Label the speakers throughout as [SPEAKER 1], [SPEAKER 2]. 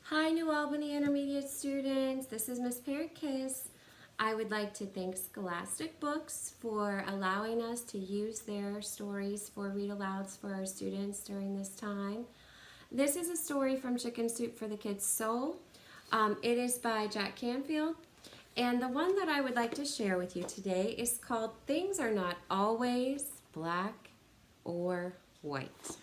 [SPEAKER 1] Hi, New Albany Intermediate students. This is Miss Parent Kiss. I would like to thank Scholastic Books for allowing us to use their stories for read alouds for our students during this time. This is a story from Chicken Soup for the Kids' Soul. It is by Jack Canfield. And the one that I would like to share with you today is called Things Are Not Always Black or White.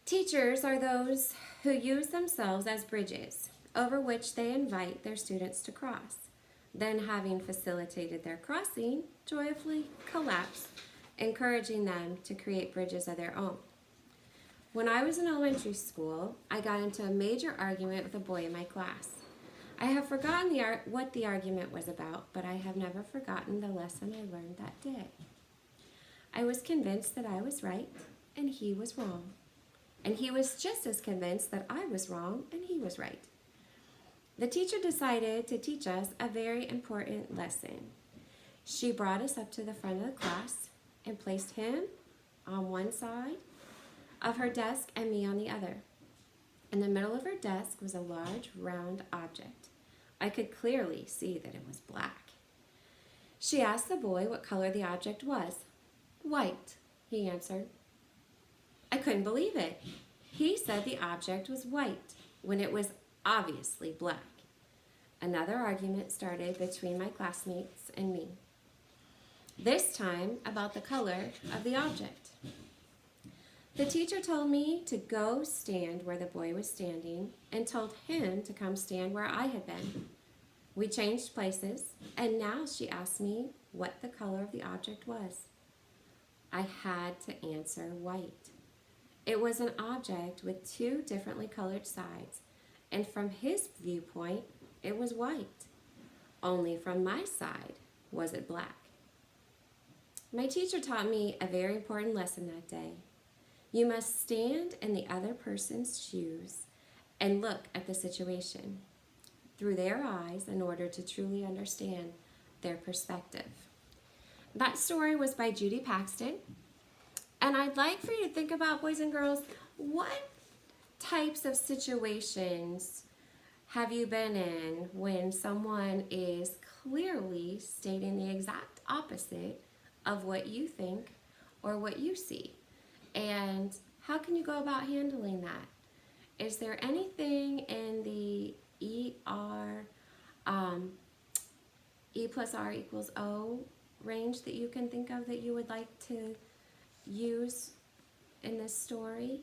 [SPEAKER 1] Teachers are those who use themselves as bridges over which they invite their students to cross. Then, having facilitated their crossing, joyfully collapse, encouraging them to create bridges of their own. When I was in elementary school, I got into a major argument with a boy in my class. I have forgotten what the argument was about, but I have never forgotten the lesson I learned that day. I was convinced that I was right and he was wrong. And he was just as convinced that I was wrong and he was right. The teacher decided to teach us a very important lesson. She brought us up to the front of the class and placed him on one side of her desk and me on the other. In the middle of her desk was a large round object. I could clearly see that it was black. She asked the boy what color the object was. White, he answered. I couldn't believe it. He said the object was white when it was obviously black. Another argument started between my classmates and me, this time about the color of the object. The teacher told me to go stand where the boy was standing and told him to come stand where I had been. We changed places, and now she asked me what the color of the object was. I had to answer white. It was an object with two differently colored sides, and from his viewpoint, it was white. Only from my side was it black. My teacher taught me a very important lesson that day. You must stand in the other person's shoes and look at the situation through their eyes in order to truly understand their perspective. That story was by Judy Paxton. And I'd like for you to think about, boys and girls, what types of situations have you been in when someone is clearly stating the exact opposite of what you think or what you see? And how can you go about handling that? Is there anything in the E plus R equals O range that you can think of that you would like to use in this story?